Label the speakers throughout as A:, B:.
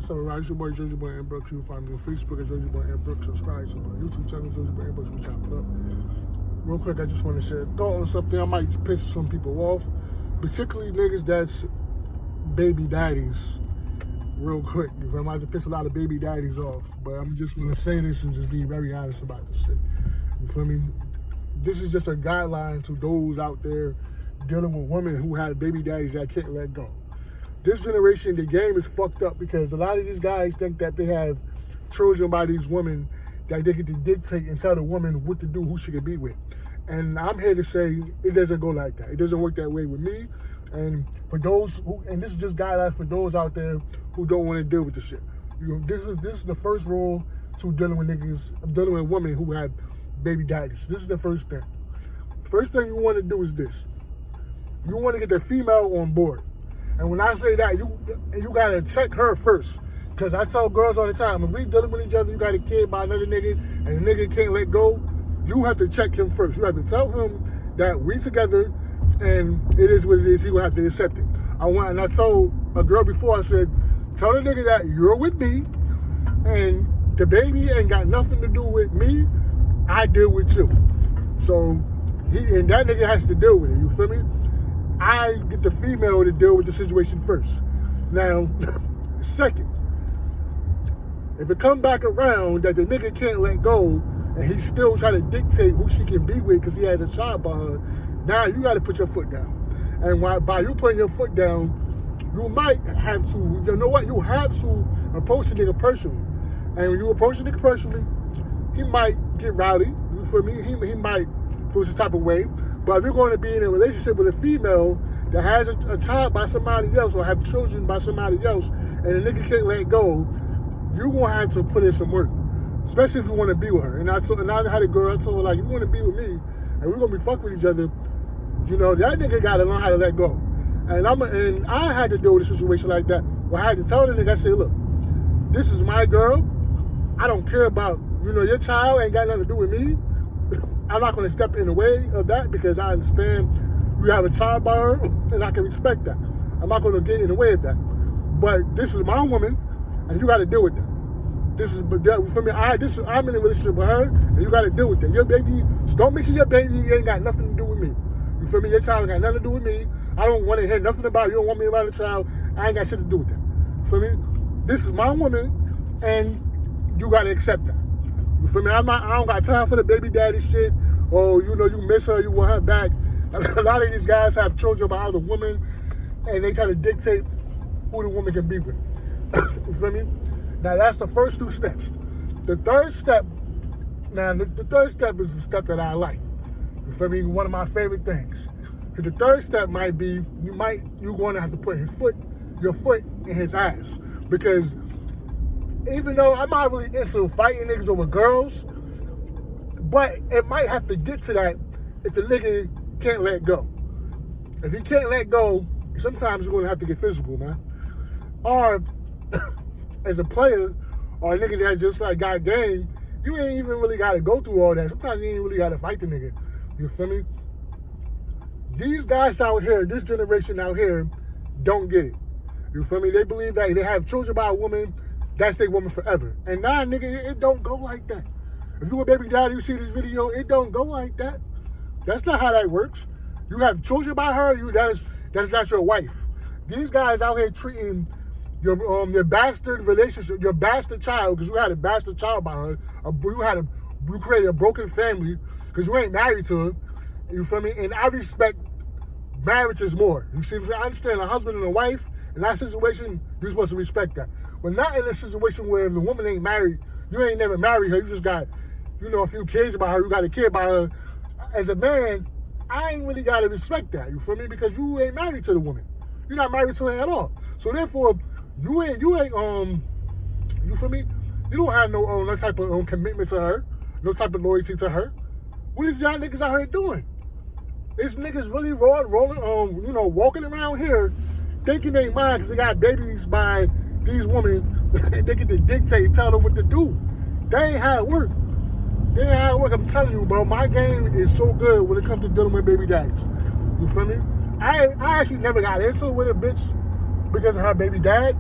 A: What's up, everybody? It's your boy, Jersey Boy and Brooks. You can find me on Facebook at Jersey Boy and Brooks. Subscribe to my YouTube channel, Jersey Boy and Brooks. We chop it up. Real quick, I just want to share a thought on something. I might piss some people off, particularly niggas that's baby daddies. Real quick, if I might piss a lot of baby daddies off, but I'm just gonna say this and just be very honest about this shit. You feel me? This is just a guideline to those out there dealing with women who have baby daddies that can't let go. This generation, the game is fucked up because a lot of these guys think that they have children by these women that they get to dictate and tell the woman what to do, who she can be with. And I'm here to say it doesn't go like that. It doesn't work that way with me. And for those who, and this is just guidelines for those out there who don't want to deal with the shit. You know, this is the first rule to dealing with niggas, dealing with women who have baby daddies. This is the first thing. First thing you want to do is this. You want to get the female on board. And when I say that, you gotta check her first. Cause I tell girls all the time, if we dealing with each other, you got a kid by another nigga, and the nigga can't let go, you have to check him first. You have to tell him that we together, and it is what it is. He will have to accept it. And I told a girl before, I said, tell the nigga that you're with me, and the baby ain't got nothing to do with me. I deal with you. So and that nigga has to deal with it. You feel me? I get the female to deal with the situation first. Now, second, if it come back around that the nigga can't let go and he's still trying to dictate who she can be with because he has a child by her, now you got to put your foot down. And by you putting your foot down, you might have to, you know what, you have to approach the nigga personally. And when you approach the nigga personally, he might get rowdy, you feel me? He might feel some type of way. But if you're going to be in a relationship with a female that has a child by somebody else or have children by somebody else and the nigga can't let go, you're going to have to put in some work, especially if you want to be with her. And I had a girl, I told her, like, you want to be with me and we're going to be fucking with each other, you know, that nigga got to learn how to let go. And I had to deal with a situation like that where I had to tell the nigga, I said, look, this is my girl. I don't care about, you know, your child ain't got nothing to do with me. I'm not going to step in the way of that because I understand you have a child by her and I can respect that. I'm not going to get in the way of that. But this is my woman and you got to deal with that. For me, I'm in a relationship with her and you got to deal with that. Your baby, don't mention your baby, it ain't got nothing to do with me. You feel me? Your child ain't got nothing to do with me. I don't want to hear nothing about it. You don't want me around the child. I ain't got shit to do with that. You feel me? This is my woman and you got to accept that. You feel me? I don't got time for the baby daddy shit. Or, you know, you miss her, you want her back. A lot of these guys have children by other women, and they try to dictate who the woman can be with. You feel me? Now, that's the first two steps. The third step is the step that I like. You feel me? One of my favorite things. The third step might be, you're going to have to put your foot in his ass. Because even though I'm not really into fighting niggas over girls, but it might have to get to that if the nigga can't let go. If he can't let go, sometimes you're going to have to get physical, man. Or as a player, or a nigga that just like got game, you ain't even really got to go through all that. Sometimes you ain't really got to fight the nigga. You feel me? These guys out here, this generation out here, don't get it. You feel me? They believe that they have children by a woman, that's their woman forever. And nah, nigga, it don't go like that. If you a baby daddy, you see this video, it don't go like that. That's not how that works. You have children by her, that's not your wife. These guys out here treating your bastard relationship, your bastard child, because you had a bastard child by her, you created a broken family, because you ain't married to her. You feel me? And I respect marriages more. You see what I'm saying? I understand a husband and a wife, in that situation, you're supposed to respect that. But not in a situation where if the woman ain't married, you ain't never married her, you just got, you know, a few kids by her, you got a kid by her. As a man, I ain't really got to respect that, you feel me? Because you ain't married to the woman. You're not married to her at all. So therefore, you ain't, you feel me? You don't have no type of commitment to her, no type of loyalty to her. What is y'all niggas out here doing? These niggas really rolling, you know, walking around here thinking they mind because they got babies by these women. They get to dictate, tell them what to do. That ain't how it work. I'm telling you, bro. My game is so good when it comes to dealing with baby daddies. You feel me? I actually never got into it with a bitch because of her baby dad.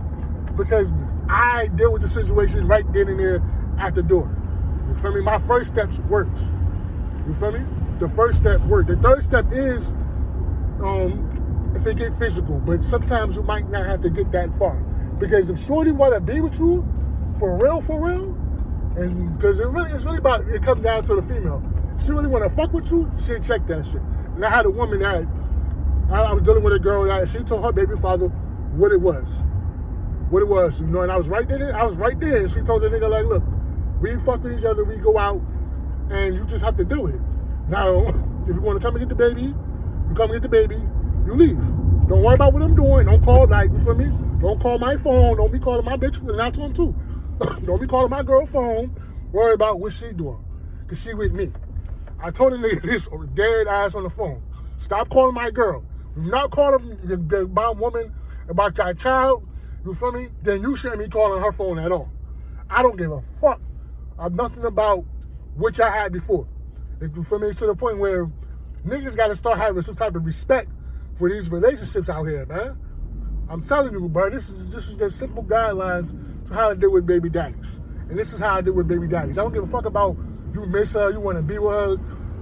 A: Because I deal with the situation right then and there at the door. You feel me? My first steps works. You feel me? The first step works. The third step is if it get physical, but sometimes you might not have to get that far. Because if shorty want to be with you, for real, and because it's really about, it comes down to the female. If she really want to fuck with you, she'll check that shit. And I had a woman that, I was dealing with a girl that she told her baby father what it was, you know, and I was right there, and she told the nigga, like, look, we fuck with each other, we go out, and you just have to do it. Now, if you want to come and get the baby, you come and get the baby, you leave. Don't worry about what I'm doing. Don't call, like, you feel me? Don't call my phone. Don't be calling my bitch, and I told him too. Don't be calling my girl phone. Worry about what she doing, because she with me. I told the nigga this dead ass on the phone. Stop calling my girl. If you're not calling my woman about your child, you feel me? Then you shouldn't be calling her phone at all. I don't give a fuck of nothing about what y'all had before. You feel me? To the point where niggas got to start having some type of respect for these relationships out here, man. I'm telling you, bro, this is just simple guidelines to how to deal with baby daddies. And this is how I deal with baby daddies. I don't give a fuck about you miss her, you want to be with her.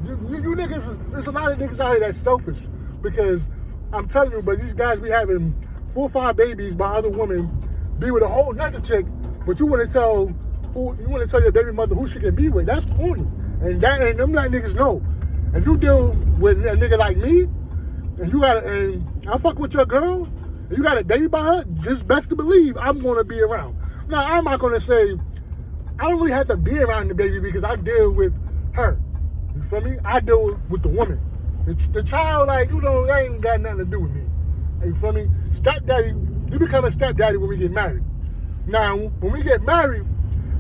A: You niggas, there's a lot of niggas out here that's selfish. Because I'm telling you, but these guys be having 4 or 5 babies by other women, be with a whole nother chick, but you want to tell your baby mother who she can be with. That's corny. And them like niggas know. If you deal with a nigga like me, and I fuck with your girl, and you got a baby by her, just best to believe I'm gonna be around. Now, I'm not gonna say I don't really have to be around the baby because I deal with her. You feel me? I deal with the woman. The child, like, you know, that ain't got nothing to do with me. You feel me? Stepdaddy, you become a stepdaddy when we get married. Now, when we get married,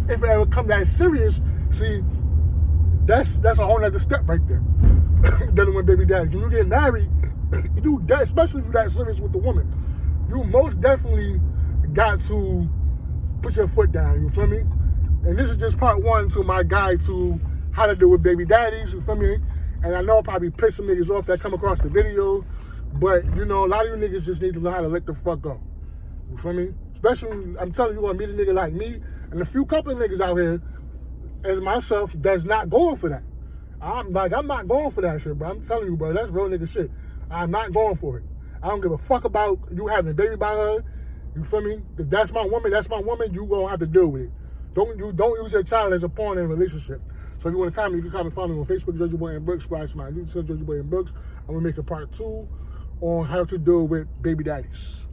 A: if it ever come that serious, see, that's a whole nother step right there. Dealing with baby daddy. When you get married, especially if you're that serious with the woman, you most definitely got to put your foot down, you feel me? And this is just part 1 to my guide to how to deal with baby daddies, you feel me? And I know I'll probably piss some niggas off that come across the video, but, you know, a lot of you niggas just need to learn how to let the fuck go. You feel me? Especially, I'm telling you, you're gonna meet a nigga like me and a few couple of niggas out here, as myself, that's not going for that. I'm not going for that shit, bro. I'm telling you, bro, that's real nigga shit. I'm not going for it. I don't give a fuck about you having a baby by her. You feel me? If that's my woman, you gonna have to deal with it. Don't use your child as a pawn in a relationship. So if you want to comment, you can comment, follow me on Facebook, Judge Your Boy and Brooks, subscribe to my YouTube, Judge Your Boy and Brooks. I'm gonna make a part 2 on how to deal with baby daddies.